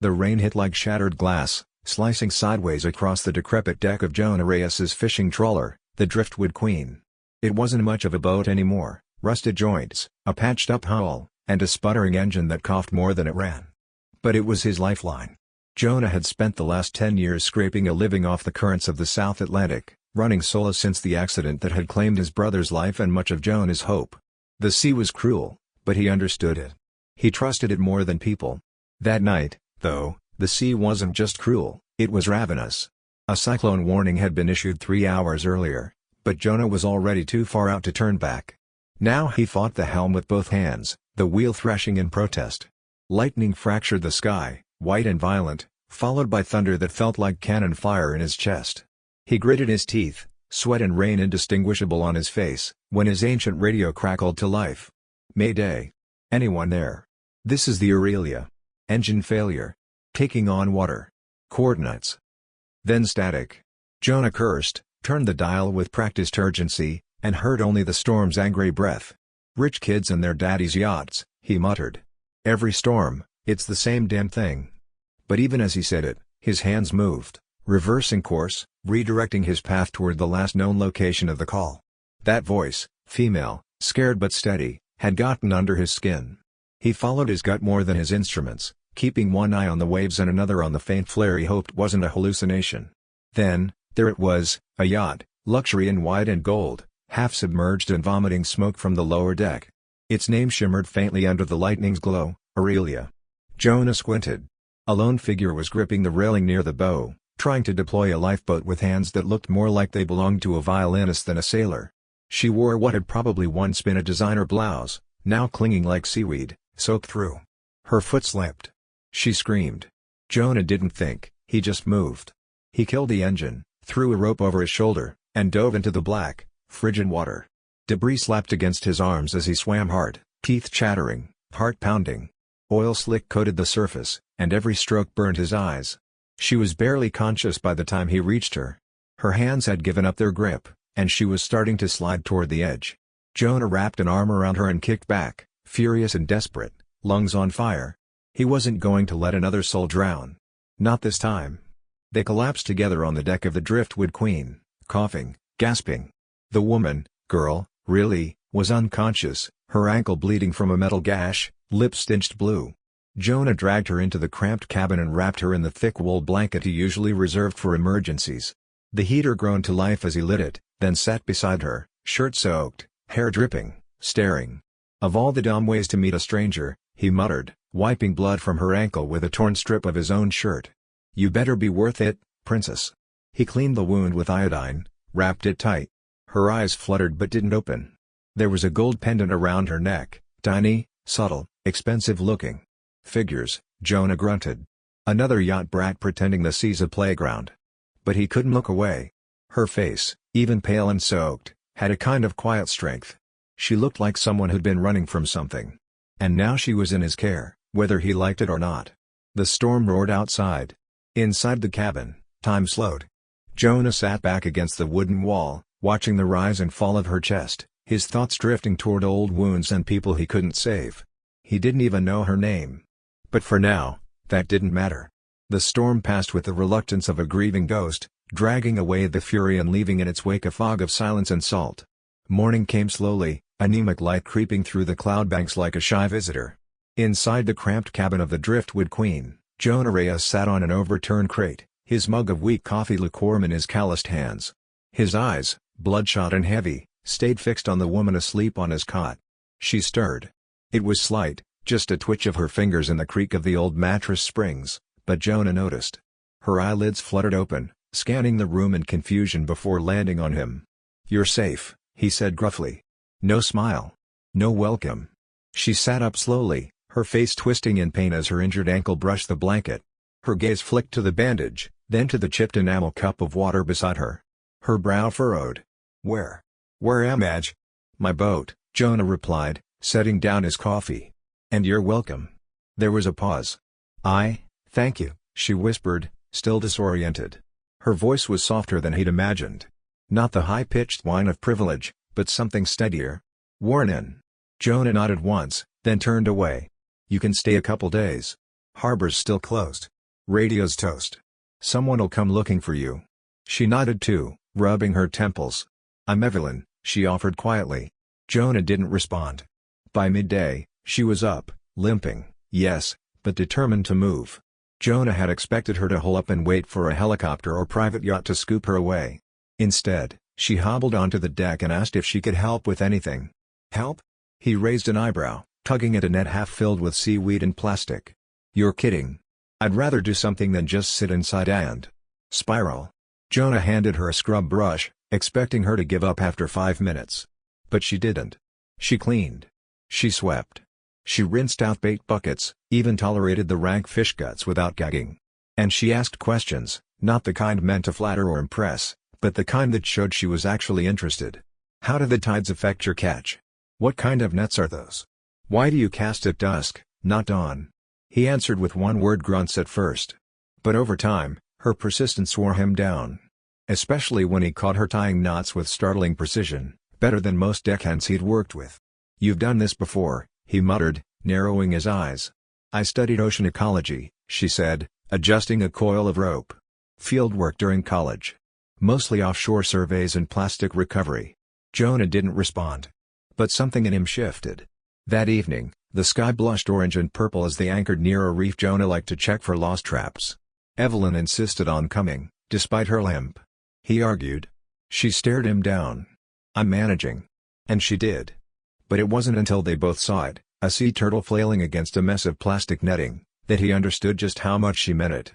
The rain hit like shattered glass, slicing sideways across the decrepit deck of Jonah Reyes's fishing trawler, the Driftwood Queen. It wasn't much of a boat anymore, rusted joints, a patched-up hull, and a sputtering engine that coughed more than it ran. But it was his lifeline. Jonah had spent the last 10 years scraping a living off the currents of the South Atlantic, running solo since the accident that had claimed his brother's life and much of Jonah's hope. The sea was cruel, but he understood it. He trusted it more than people. That night, though, the sea wasn't just cruel, it was ravenous. A cyclone warning had been issued 3 hours earlier, but Jonah was already too far out to turn back. Now he fought the helm with both hands, the wheel thrashing in protest. Lightning fractured the sky, white and violent, followed by thunder that felt like cannon fire in his chest. He gritted his teeth, sweat and rain indistinguishable on his face, when his ancient radio crackled to life. Mayday! Anyone there? This is the Aurelia. Engine failure. Taking on water. Coordinates. Then static. Jonah cursed, turned the dial with practiced urgency, and heard only the storm's angry breath. "Rich kids and their daddy's yachts," he muttered. "Every storm, it's the same damn thing." But even as he said it, his hands moved, reversing course, redirecting his path toward the last known location of the call. That voice, female, scared but steady, had gotten under his skin. He followed his gut more than his instruments, keeping one eye on the waves and another on the faint flare he hoped wasn't a hallucination. Then, there it was, a yacht, luxury in white and gold, half-submerged and vomiting smoke from the lower deck. Its name shimmered faintly under the lightning's glow, Aurelia. Jonah squinted. A lone figure was gripping the railing near the bow, trying to deploy a lifeboat with hands that looked more like they belonged to a violinist than a sailor. She wore what had probably once been a designer blouse, now clinging like seaweed, soaked through. Her foot slipped. She screamed. Jonah didn't think, he just moved. He killed the engine, threw a rope over his shoulder, and dove into the black, frigid water. Debris slapped against his arms as he swam hard, teeth chattering, heart pounding. Oil slick coated the surface, and every stroke burned his eyes. She was barely conscious by the time he reached her. Her hands had given up their grip, and she was starting to slide toward the edge. Jonah wrapped an arm around her and kicked back, furious and desperate, lungs on fire. He wasn't going to let another soul drown. Not this time. They collapsed together on the deck of the Driftwood Queen, coughing, gasping. The woman, girl, really, was unconscious, her ankle bleeding from a metal gash, lips stitched blue. Jonah dragged her into the cramped cabin and wrapped her in the thick wool blanket he usually reserved for emergencies. The heater groaned to life as he lit it, then sat beside her, shirt soaked, hair dripping, staring. "Of all the dumb ways to meet a stranger," he muttered, wiping blood from her ankle with a torn strip of his own shirt. "You better be worth it, princess." He cleaned the wound with iodine, wrapped it tight. Her eyes fluttered but didn't open. There was a gold pendant around her neck, tiny, subtle, expensive looking. "Figures," Jonah grunted. Another yacht brat pretending the sea's a playground. But he couldn't look away. Her face, even pale and soaked, had a kind of quiet strength. She looked like someone who'd been running from something. And now she was in his care, whether he liked it or not. The storm roared outside. Inside the cabin, time slowed. Jonah sat back against the wooden wall, watching the rise and fall of her chest, his thoughts drifting toward old wounds and people he couldn't save. He didn't even know her name. But for now, that didn't matter. The storm passed with the reluctance of a grieving ghost, dragging away the fury and leaving in its wake a fog of silence and salt. Morning came slowly, anemic light creeping through the cloud banks like a shy visitor. Inside the cramped cabin of the Driftwood Queen, Jonah Reyes sat on an overturned crate, his mug of weak coffee lukewarm in his calloused hands. His eyes, bloodshot and heavy, stayed fixed on the woman asleep on his cot. She stirred. It was slight, just a twitch of her fingers and the creak of the old mattress springs, but Jonah noticed. Her eyelids fluttered open, scanning the room in confusion before landing on him. "You're safe," he said gruffly. No smile. No welcome. She sat up slowly, her face twisting in pain as her injured ankle brushed the blanket. Her gaze flicked to the bandage, then to the chipped enamel cup of water beside her. Her brow furrowed. Where am I?" "My boat," Jonah replied, setting down his coffee. "And you're welcome." There was a pause. Thank you," she whispered, still disoriented. Her voice was softer than he'd imagined. Not the high-pitched whine of privilege, but something steadier. "Worn in." Jonah nodded once, then turned away. "You can stay a couple days. Harbor's still closed." Radio's toast. Someone'll come looking for you. She nodded too, rubbing her temples. I'm Evelyn, she offered quietly. Jonah didn't respond. By midday, she was up, limping, yes, but determined to move. Jonah had expected her to hole up and wait for a helicopter or private yacht to scoop her away. Instead, she hobbled onto the deck and asked if she could help with anything. Help? He raised an eyebrow, tugging at a net half filled with seaweed and plastic. You're kidding. I'd rather do something than just sit inside and spiral. Jonah handed her a scrub brush, expecting her to give up after 5 minutes. But she didn't. She cleaned. She swept. She rinsed out bait buckets, even tolerated the rank fish guts without gagging. And she asked questions, not the kind meant to flatter or impress, but the kind that showed she was actually interested. How do the tides affect your catch? What kind of nets are those? Why do you cast at dusk, not dawn? He answered with one-word grunts at first. But over time, her persistence wore him down. Especially when he caught her tying knots with startling precision, better than most deckhands he'd worked with. You've done this before, he muttered, narrowing his eyes. I studied ocean ecology, she said, adjusting a coil of rope. Fieldwork during college. Mostly offshore surveys and plastic recovery. Jonah didn't respond. But something in him shifted. That evening, the sky blushed orange and purple as they anchored near a reef Jonah liked to check for lost traps. Evelyn insisted on coming, despite her limp. He argued. She stared him down. I'm managing. And she did. But it wasn't until they both saw it, a sea turtle flailing against a mess of plastic netting, that he understood just how much she meant it.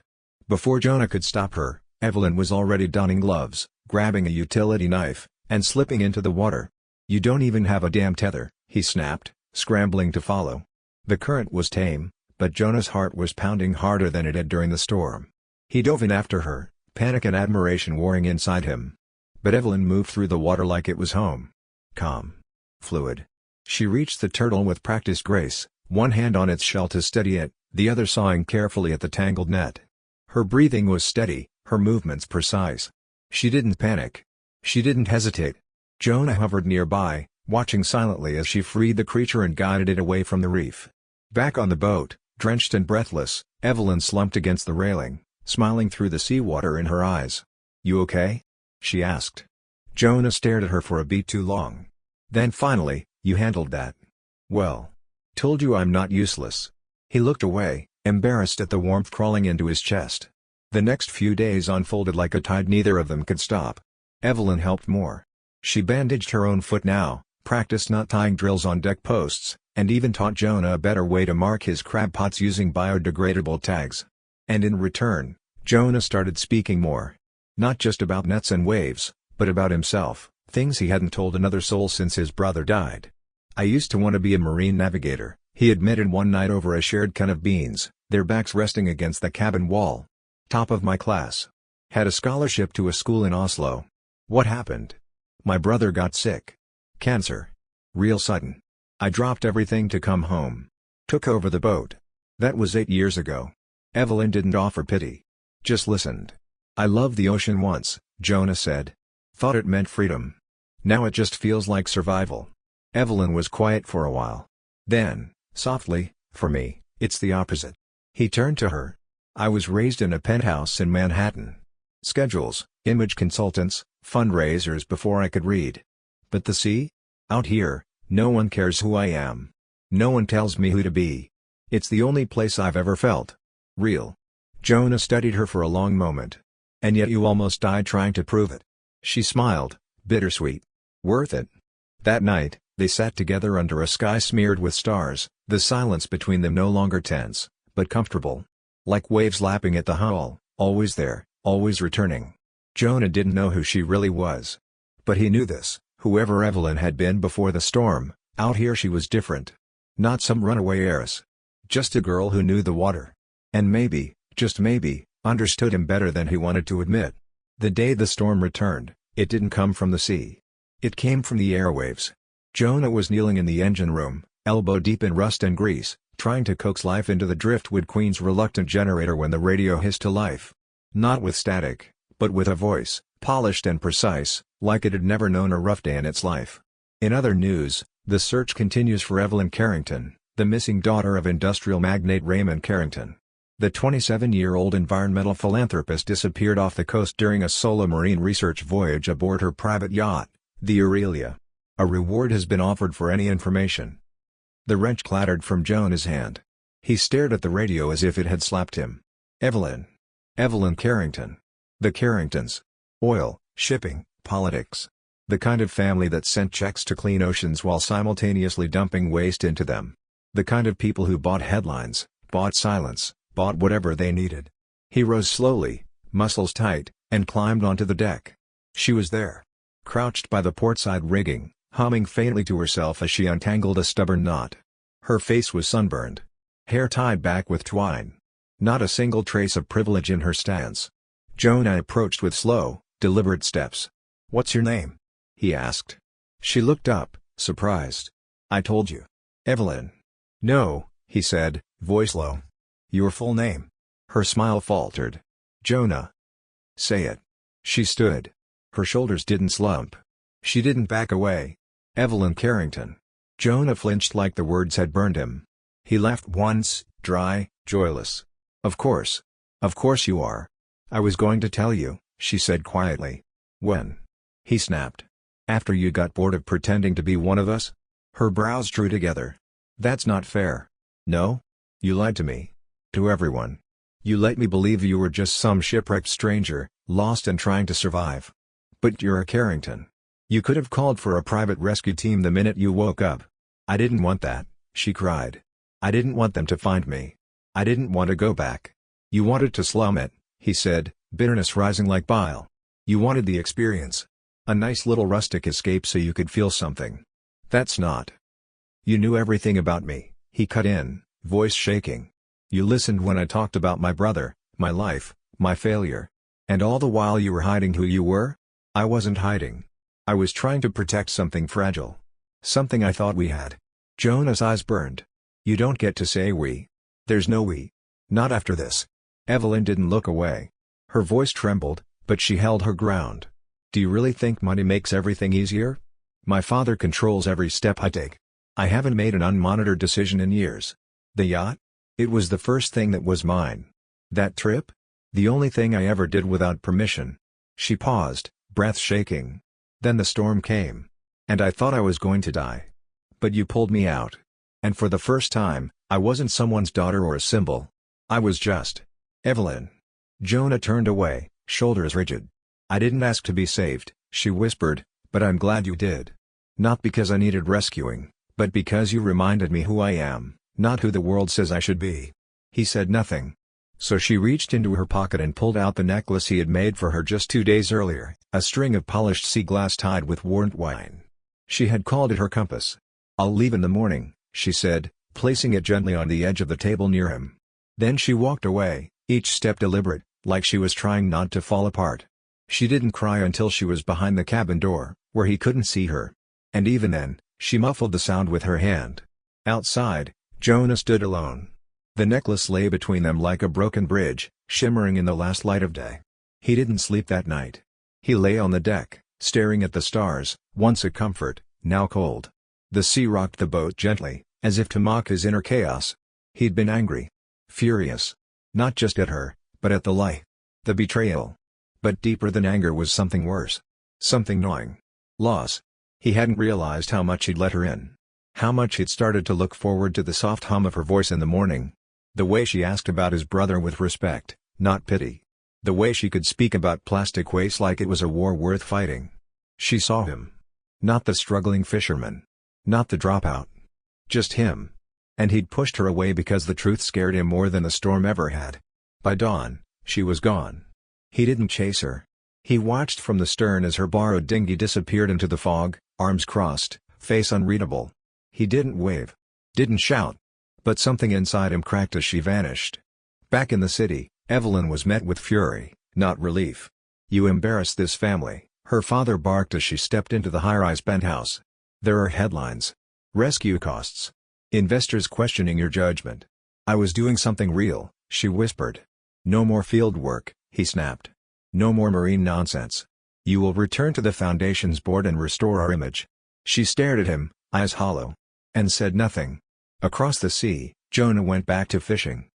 Before Jonah could stop her, Evelyn was already donning gloves, grabbing a utility knife, and slipping into the water. You don't even have a damn tether, he snapped, scrambling to follow. The current was tame, but Jonah's heart was pounding harder than it had during the storm. He dove in after her, panic and admiration warring inside him. But Evelyn moved through the water like it was home. Calm. Fluid. She reached the turtle with practiced grace, one hand on its shell to steady it, the other sawing carefully at the tangled net. Her breathing was steady, her movements precise. She didn't panic. She didn't hesitate. Jonah hovered nearby, watching silently as she freed the creature and guided it away from the reef. Back on the boat, drenched and breathless, Evelyn slumped against the railing, smiling through the seawater in her eyes. You okay? She asked. Jonah stared at her for a beat too long. Then finally, you handled that. Well. Told you I'm not useless. He looked away, embarrassed at the warmth crawling into his chest. The next few days unfolded like a tide neither of them could stop. Evelyn helped more. She bandaged her own foot now, practiced knot tying drills on deck posts, and even taught Jonah a better way to mark his crab pots using biodegradable tags. And in return, Jonah started speaking more. Not just about nets and waves, but about himself, things he hadn't told another soul since his brother died. I used to want to be a marine navigator, he admitted one night over a shared can of beans, their backs resting against the cabin wall. Top of my class. Had a scholarship to a school in Oslo. What happened? My brother got sick. Cancer. Real sudden. I dropped everything to come home. Took over the boat. That was 8 years ago. Evelyn didn't offer pity. Just listened. I loved the ocean once, Jonah said. Thought it meant freedom. Now it just feels like survival. Evelyn was quiet for a while. Then, softly, for me, it's the opposite. He turned to her. I was raised in a penthouse in Manhattan. Schedules, image consultants, fundraisers before I could read. But the sea? Out here, no one cares who I am. No one tells me who to be. It's the only place I've ever felt real. Jonah studied her for a long moment. And yet you almost died trying to prove it. She smiled, bittersweet. Worth it. That night, they sat together under a sky smeared with stars, the silence between them no longer tense, but comfortable. Like waves lapping at the hull, always there, always returning. Jonah didn't know who she really was. But he knew this, whoever Evelyn had been before the storm, out here she was different. Not some runaway heiress. Just a girl who knew the water. And maybe, just maybe, understood him better than he wanted to admit. The day the storm returned, it didn't come from the sea. It came from the airwaves. Jonah was kneeling in the engine room, elbow deep in rust and grease, trying to coax life into the Driftwood Queen's reluctant generator when the radio hissed to life. Not with static, but with a voice, polished and precise, like it had never known a rough day in its life. In other news, the search continues for Evelyn Carrington, the missing daughter of industrial magnate Raymond Carrington. The 27-year-old environmental philanthropist disappeared off the coast during a solo marine research voyage aboard her private yacht, the Aurelia. A reward has been offered for any information. The wrench clattered from Jonah's hand. He stared at the radio as if it had slapped him. Evelyn Carrington. The Carringtons. Oil, shipping, politics. The kind of family that sent checks to clean oceans while simultaneously dumping waste into them. The kind of people who bought headlines, bought silence, bought whatever they needed. He rose slowly, muscles tight, and climbed onto the deck. She was there. Crouched by the portside rigging, humming faintly to herself as she untangled a stubborn knot. Her face was sunburned. Hair tied back with twine. Not a single trace of privilege in her stance. Jonah approached with slow, deliberate steps. "What's your name?" he asked. She looked up, surprised. "I told you. Evelyn." "No," he said, voice low. "Your full name?" Her smile faltered. "Jonah." "Say it." She stood. Her shoulders didn't slump. She didn't back away. "Evelyn Carrington." Jonah flinched like the words had burned him. He laughed once, dry, joyless. Of course you are. I was going to tell you," she said quietly. "When?" he snapped. "After you got bored of pretending to be one of us?" Her brows drew together. "That's not fair." "No? You lied to me. To everyone. You let me believe you were just some shipwrecked stranger, lost and trying to survive. But you're a Carrington. You could have called for a private rescue team the minute you woke up." "I didn't want that," she cried. "I didn't want them to find me. I didn't want to go back." "You wanted to slum it," he said, bitterness rising like bile. "You wanted the experience. A nice little rustic escape so you could feel something. That's not. You knew everything about me," he cut in, voice shaking. "You listened when I talked about my brother, my life, my failure. And all the while you were hiding who you were?" "I wasn't hiding. I was trying to protect something fragile. Something I thought we had." Jonah's eyes burned. "You don't get to say we. There's no we. Not after this." Evelyn didn't look away. Her voice trembled, but she held her ground. "Do you really think money makes everything easier? My father controls every step I take. I haven't made an unmonitored decision in years. The yacht? It was the first thing that was mine. That trip? The only thing I ever did without permission." She paused, breath shaking. "Then the storm came. And I thought I was going to die. But you pulled me out. And for the first time, I wasn't someone's daughter or a symbol. I was just Evelyn." Jonah turned away, shoulders rigid. "I didn't ask to be saved," she whispered, "but I'm glad you did. Not because I needed rescuing, but because you reminded me who I am, not who the world says I should be." He said nothing. So she reached into her pocket and pulled out the necklace he had made for her just 2 days earlier, a string of polished sea glass tied with warmed wine. She had called it her compass. "I'll leave in the morning," she said, placing it gently on the edge of the table near him. Then she walked away, each step deliberate, like she was trying not to fall apart. She didn't cry until she was behind the cabin door, where he couldn't see her. And even then, she muffled the sound with her hand. Outside, Jonah stood alone. The necklace lay between them like a broken bridge, shimmering in the last light of day. He didn't sleep that night. He lay on the deck, staring at the stars, once a comfort, now cold. The sea rocked the boat gently, as if to mock his inner chaos. He'd been angry. Furious. Not just at her, but at the lie. The betrayal. But deeper than anger was something worse. Something gnawing. Loss. He hadn't realized how much he'd let her in. How much he'd started to look forward to the soft hum of her voice in the morning. The way she asked about his brother with respect, not pity. The way she could speak about plastic waste like it was a war worth fighting. She saw him. Not the struggling fisherman. Not the dropout. Just him. And he'd pushed her away because the truth scared him more than the storm ever had. By dawn, she was gone. He didn't chase her. He watched from the stern as her borrowed dinghy disappeared into the fog, arms crossed, face unreadable. He didn't wave. Didn't shout. But something inside him cracked as she vanished. Back in the city, Evelyn was met with fury, not relief. "You embarrassed this family," her father barked as she stepped into the high-rise penthouse. "There are headlines. Rescue costs. Investors questioning your judgment." "I was doing something real," she whispered. "No more field work," he snapped. "No more marine nonsense. You will return to the Foundation's board and restore our image." She stared at him, eyes hollow. And said nothing. Across the sea, Jonah went back to fishing.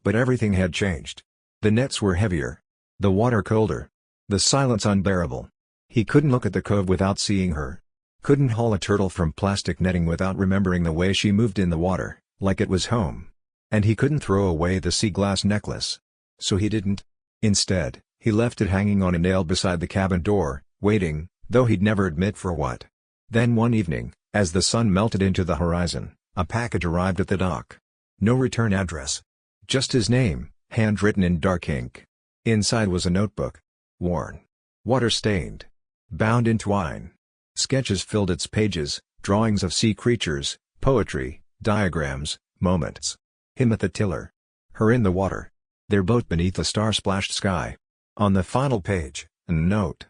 But everything had changed. The nets were heavier. The water colder. The silence unbearable. He couldn't look at the cove without seeing her. Couldn't haul a turtle from plastic netting without remembering the way she moved in the water, like it was home. And he couldn't throw away the sea glass necklace. So he didn't. Instead, he left it hanging on a nail beside the cabin door, waiting, though he'd never admit for what. Then one evening, as the sun melted into the horizon, a package arrived at the dock. No return address. Just his name, handwritten in dark ink. Inside was a notebook. Worn. Water-stained. Bound in twine. Sketches filled its pages, drawings of sea creatures, poetry, diagrams, moments. Him at the tiller. Her in the water. Their boat beneath a star-splashed sky. On the final page, a note.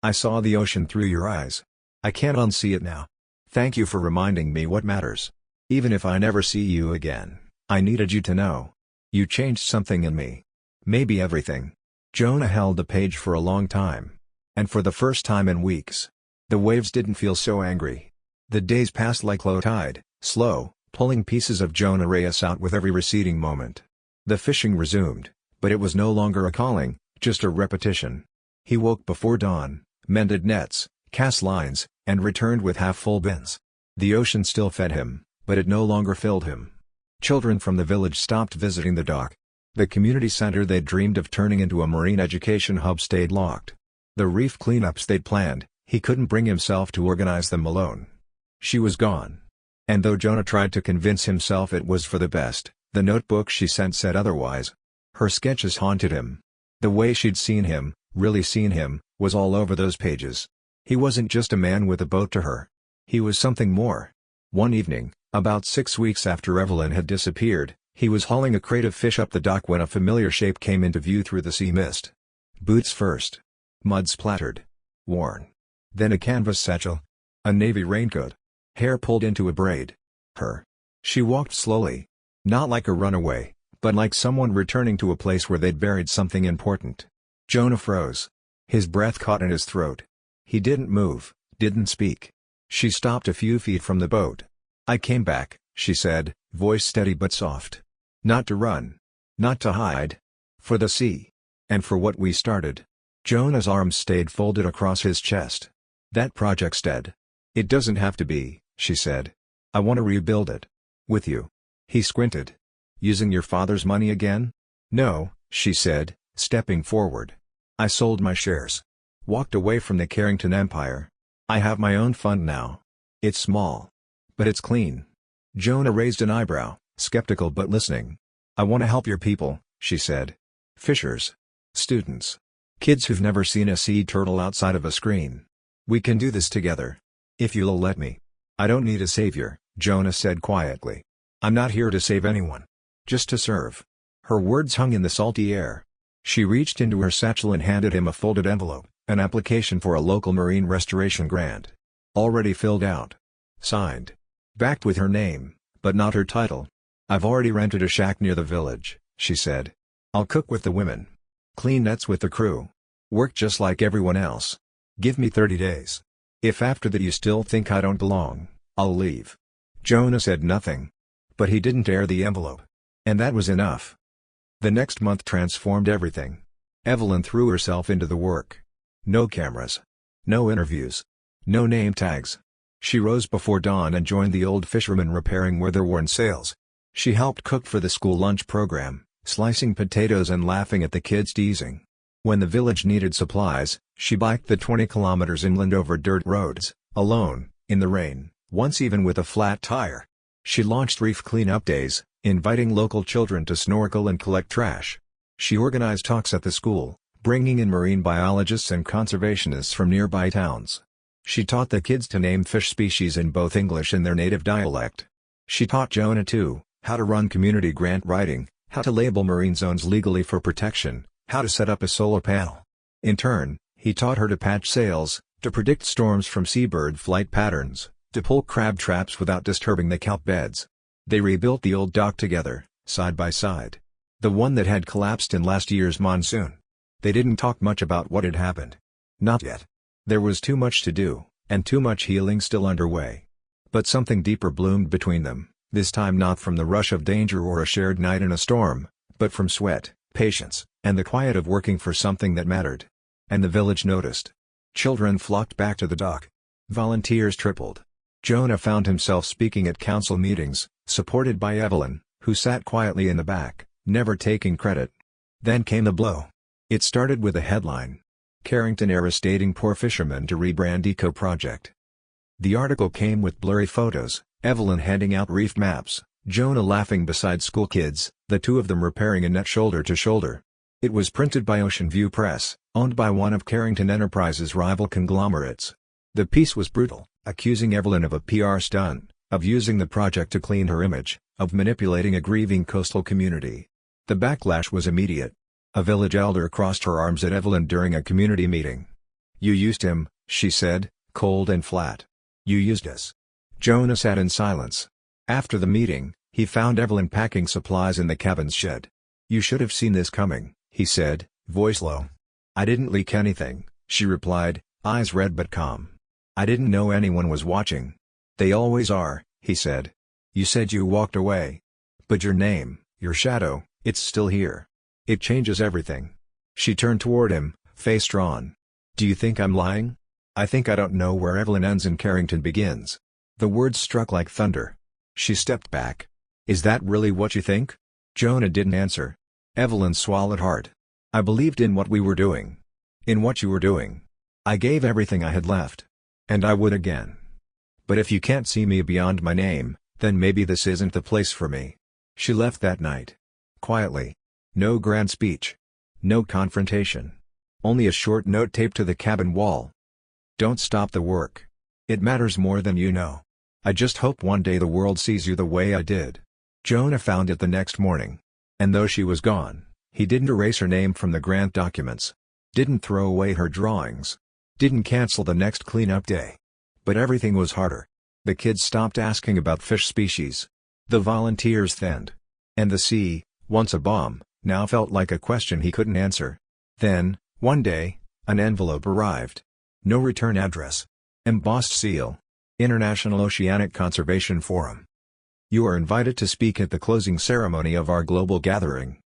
I saw the ocean through your eyes. I can't unsee it now. Thank you for reminding me what matters. Even if I never see you again, I needed you to know. You changed something in me. Maybe everything. Jonah held the page for a long time. And for the first time in weeks, the waves didn't feel so angry. The days passed like low tide, slow, pulling pieces of Jonah Reyes out with every receding moment. The fishing resumed, but it was no longer a calling, just a repetition. He woke before dawn, mended nets, cast lines, and returned with half-full bins. The ocean still fed him, but it no longer filled him. Children from the village stopped visiting the dock. The community center they'd dreamed of turning into a marine education hub stayed locked. The reef cleanups they'd planned, he couldn't bring himself to organize them alone. She was gone. And though Jonah tried to convince himself it was for the best, the notebook she sent said otherwise. Her sketches haunted him. The way she'd seen him, really seen him, was all over those pages. He wasn't just a man with a boat to her. He was something more. One evening, about 6 weeks after Evelyn had disappeared, he was hauling a crate of fish up the dock when a familiar shape came into view through the sea mist. Boots first. Mud splattered. Worn. Then a canvas satchel. A navy raincoat. Hair pulled into a braid. Her. She walked slowly. Not like a runaway, but like someone returning to a place where they'd buried something important. Jonah froze. His breath caught in his throat. He didn't move, didn't speak. She stopped a few feet from the boat. I came back, she said, voice steady but soft. Not to run. Not to hide. For the sea. And for what we started. Jonah's arms stayed folded across his chest. That project's dead. It doesn't have to be, she said. I want to rebuild it. With you. He squinted. Using your father's money again? No, she said, stepping forward. I sold my shares. Walked away from the Carrington empire. I have my own fund now. It's small. But it's clean. Jonah raised an eyebrow, skeptical but listening. I want to help your people, she said. Fishers. Students. Kids who've never seen a sea turtle outside of a screen. We can do this together. If you'll let me. I don't need a savior, Jonah said quietly. I'm not here to save anyone. Just to serve. Her words hung in the salty air. She reached into her satchel and handed him a folded envelope, an application for a local marine restoration grant. Already filled out. Signed. Backed with her name, but not her title. I've already rented a shack near the village, she said. I'll cook with the women. Clean nets with the crew. Work just like everyone else. Give me 30 days. If after that you still think I don't belong, I'll leave. Jonah said nothing. But he didn't tear the envelope. And that was enough. The next month transformed everything. Evelyn threw herself into the work. No cameras. No interviews. No name tags. She rose before dawn and joined the old fishermen repairing weather-worn sails. She helped cook for the school lunch program, slicing potatoes and laughing at the kids teasing. When the village needed supplies, she biked the 20 kilometers inland over dirt roads, alone, in the rain, once even with a flat tire. She launched reef cleanup days, inviting local children to snorkel and collect trash. She organized talks at the school, bringing in marine biologists and conservationists from nearby towns. She taught the kids to name fish species in both English and their native dialect. She taught Jonah too, how to run community grant writing, how to label marine zones legally for protection, how to set up a solar panel. In turn, he taught her to patch sails, to predict storms from seabird flight patterns, to pull crab traps without disturbing the kelp beds. They rebuilt the old dock together, side by side. The one that had collapsed in last year's monsoon. They didn't talk much about what had happened. Not yet. There was too much to do, and too much healing still underway. But something deeper bloomed between them, this time not from the rush of danger or a shared night in a storm, but from sweat, patience, and the quiet of working for something that mattered. And the village noticed. Children flocked back to the dock. Volunteers tripled. Jonah found himself speaking at council meetings, supported by Evelyn, who sat quietly in the back, never taking credit. Then came the blow. It started with a headline: Carrington heiress dating poor fisherman to rebrand eco-project. The article came with blurry photos, Evelyn handing out reef maps, Jonah laughing beside school kids, the two of them repairing a net shoulder to shoulder. It was printed by Ocean View Press, owned by one of Carrington Enterprises' rival conglomerates. The piece was brutal, accusing Evelyn of a PR stunt, of using the project to clean her image, of manipulating a grieving coastal community. The backlash was immediate. A village elder crossed her arms at Evelyn during a community meeting. "You used him," she said, cold and flat. "You used us." Jonah sat in silence. After the meeting, he found Evelyn packing supplies in the cabin's shed. "You should have seen this coming," he said, voice low. "I didn't leak anything," she replied, eyes red but calm. "I didn't know anyone was watching." "They always are," he said. "You said you walked away. But your name, your shadow, it's still here. It changes everything." She turned toward him, face drawn. "Do you think I'm lying? I think I don't know where Evelyn ends and Carrington begins." The words struck like thunder. She stepped back. "Is that really what you think?" Jonah didn't answer. Evelyn swallowed hard. "I believed in what we were doing. In what you were doing. I gave everything I had left. And I would again. But if you can't see me beyond my name, then maybe this isn't the place for me." She left that night. Quietly. No grand speech. No confrontation. Only a short note taped to the cabin wall. "Don't stop the work. It matters more than you know. I just hope one day the world sees you the way I did." Jonah found it the next morning. And though she was gone, he didn't erase her name from the grant documents. Didn't throw away her drawings. Didn't cancel the next cleanup day. But everything was harder. The kids stopped asking about fish species. The volunteers thinned. And the sea, once a bomb, now felt like a question he couldn't answer. Then, one day, an envelope arrived. No return address. Embossed seal. International Oceanic Conservation Forum. "You are invited to speak at the closing ceremony of our global gathering."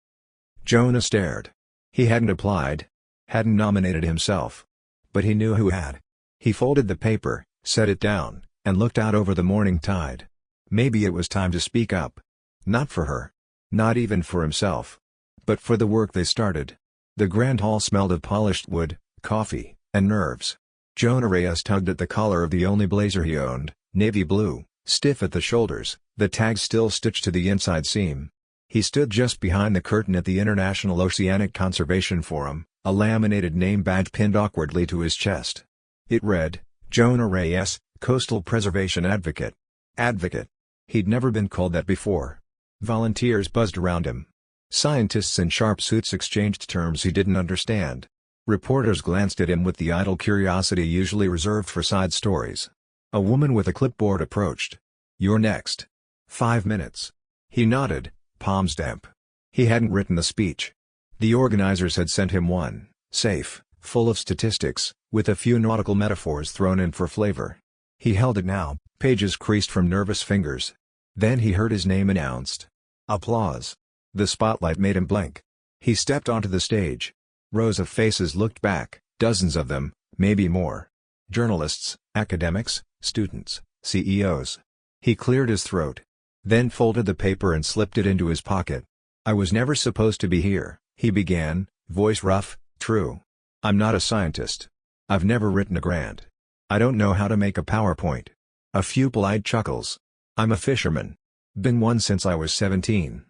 Jonah stared. He hadn't applied. Hadn't nominated himself. But he knew who had. He folded the paper, set it down, and looked out over the morning tide. Maybe it was time to speak up. Not for her. Not even for himself. But for the work they started. The grand hall smelled of polished wood, coffee, and nerves. Jonah Reyes tugged at the collar of the only blazer he owned, navy blue, stiff at the shoulders, the tag still stitched to the inside seam. He stood just behind the curtain at the International Oceanic Conservation Forum, a laminated name badge pinned awkwardly to his chest. It read, "Jonah Reyes, Coastal Preservation Advocate." Advocate. He'd never been called that before. Volunteers buzzed around him. Scientists in sharp suits exchanged terms he didn't understand. Reporters glanced at him with the idle curiosity usually reserved for side stories. A woman with a clipboard approached. "You're next." 5 minutes. He nodded, palms damp. He hadn't written the speech. The organizers had sent him one, safe, full of statistics, with a few nautical metaphors thrown in for flavor. He held it now, pages creased from nervous fingers. Then he heard his name announced. Applause. The spotlight made him blink. He stepped onto the stage. Rows of faces looked back, dozens of them, maybe more. Journalists, academics, students, CEOs. He cleared his throat. Then folded the paper and slipped it into his pocket. "I was never supposed to be here," he began, voice rough, true. "I'm not a scientist. I've never written a grant. I don't know how to make a PowerPoint." A few polite chuckles. "I'm a fisherman. Been one since I was 17.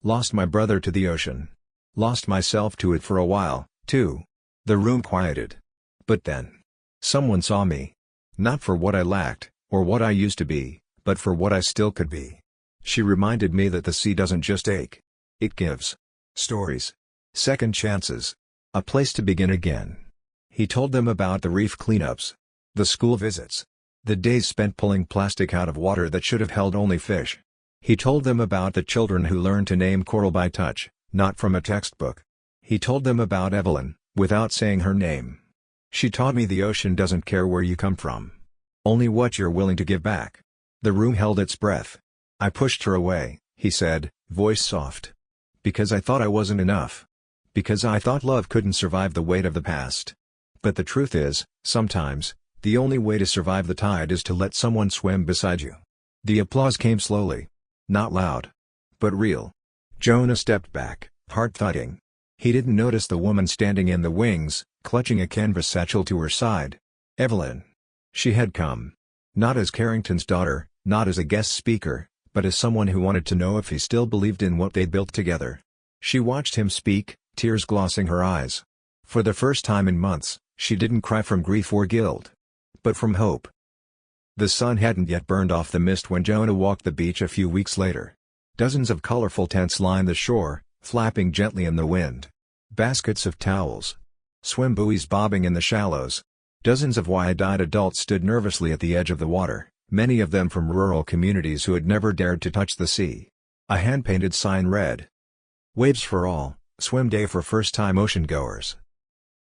Lost my brother to the ocean. Lost myself to it for a while, too." The room quieted. But then. Someone saw me. Not for what I lacked, or what I used to be, but for what I still could be. She reminded me that the sea doesn't just ache. It gives. Stories. Second chances. A place to begin again. He told them about the reef cleanups. The school visits. The days spent pulling plastic out of water that should have held only fish. He told them about the children who learned to name coral by touch, not from a textbook. He told them about Evelyn, without saying her name. "She taught me the ocean doesn't care where you come from. Only what you're willing to give back." The room held its breath. "I pushed her away," he said, voice soft. Because I thought I wasn't enough. Because I thought love couldn't survive the weight of the past. But the truth is, sometimes, the only way to survive the tide is to let someone swim beside you. The applause came slowly. Not loud. But real. Jonah stepped back, heart thudding. He didn't notice the woman standing in the wings, clutching a canvas satchel to her side. Evelyn. She had come. Not as Carrington's daughter, not as a guest speaker, but as someone who wanted to know if he still believed in what they'd built together. She watched him speak, tears glossing her eyes. For the first time in months, she didn't cry from grief or guilt, but from hope. The sun hadn't yet burned off the mist when Jonah walked the beach a few weeks later. Dozens of colorful tents lined the shore, flapping gently in the wind. Baskets of towels. Swim buoys bobbing in the shallows. Dozens of wide-eyed adults stood nervously at the edge of the water, many of them from rural communities who had never dared to touch the sea. A hand-painted sign read, "Waves for all, swim day for first-time ocean-goers."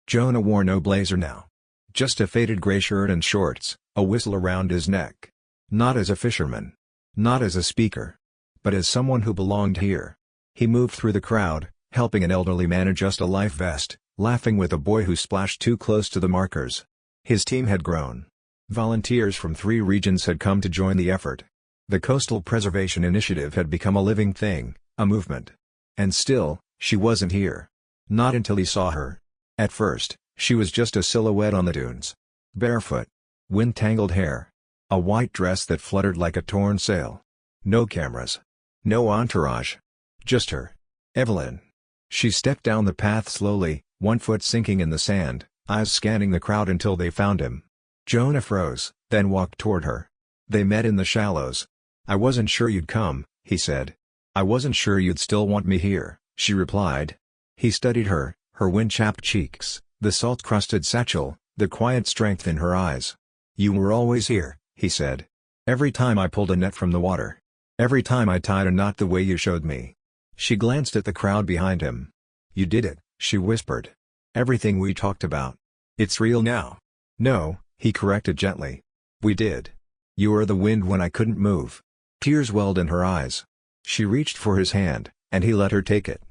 Jonah wore no blazer now. Just a faded gray shirt and shorts, a whistle around his neck. Not as a fisherman. Not as a speaker. But as someone who belonged here. He moved through the crowd, helping an elderly man adjust a life vest, laughing with a boy who splashed too close to the markers. His team had grown. Volunteers from 3 regions had come to join the effort. The Coastal Preservation Initiative had become a living thing, a movement. And still, she wasn't here. Not until he saw her. At first, she was just a silhouette on the dunes. Barefoot. Wind-tangled hair. A white dress that fluttered like a torn sail. No cameras. No entourage. Just her. Evelyn. She stepped down the path slowly, one foot sinking in the sand, eyes scanning the crowd until they found him. Jonah froze, then walked toward her. They met in the shallows. "I wasn't sure you'd come," he said. "I wasn't sure you'd still want me here," she replied. He studied her wind-chapped cheeks, the salt-crusted satchel, the quiet strength in her eyes. "You were always here," he said. "Every time I pulled a net from the water. Every time I tied a knot the way you showed me." She glanced at the crowd behind him. "You did it," she whispered. "Everything we talked about. It's real now." "No," he corrected gently. "We did. You were the wind when I couldn't move." Tears welled in her eyes. She reached for his hand, and he let her take it.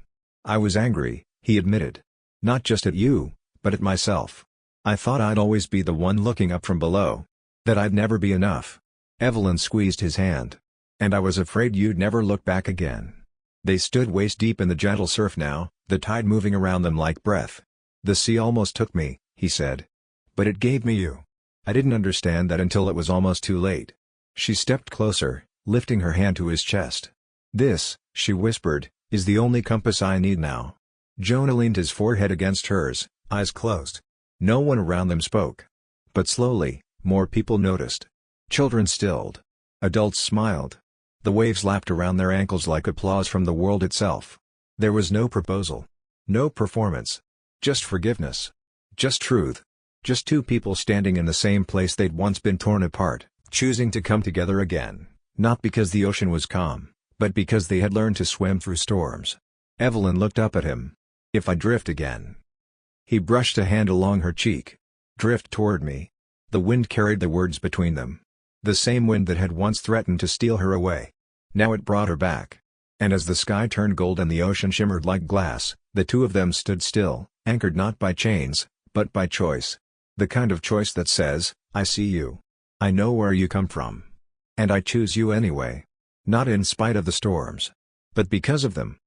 "I was angry," he admitted. "Not just at you, but at myself. I thought I'd always be the one looking up from below. That I'd never be enough." Evelyn squeezed his hand. "And I was afraid you'd never look back again." They stood waist-deep in the gentle surf now, the tide moving around them like breath. "The sea almost took me," he said. "But it gave me you. I didn't understand that until it was almost too late." She stepped closer, lifting her hand to his chest. "This," she whispered, "is the only compass I need now." Jonah leaned his forehead against hers, eyes closed. No one around them spoke. But slowly, more people noticed. Children stilled. Adults smiled. The waves lapped around their ankles like applause from the world itself. There was no proposal. No performance. Just forgiveness. Just truth. Just 2 people standing in the same place they'd once been torn apart, choosing to come together again, not because the ocean was calm, but because they had learned to swim through storms. Evelyn looked up at him. "If I drift again." He brushed a hand along her cheek. "Drift toward me." The wind carried the words between them. The same wind that had once threatened to steal her away. Now it brought her back. And as the sky turned gold and the ocean shimmered like glass, the 2 of them stood still, anchored not by chains, but by choice. The kind of choice that says, "I see you. I know where you come from. And I choose you anyway." Not in spite of the storms. But because of them.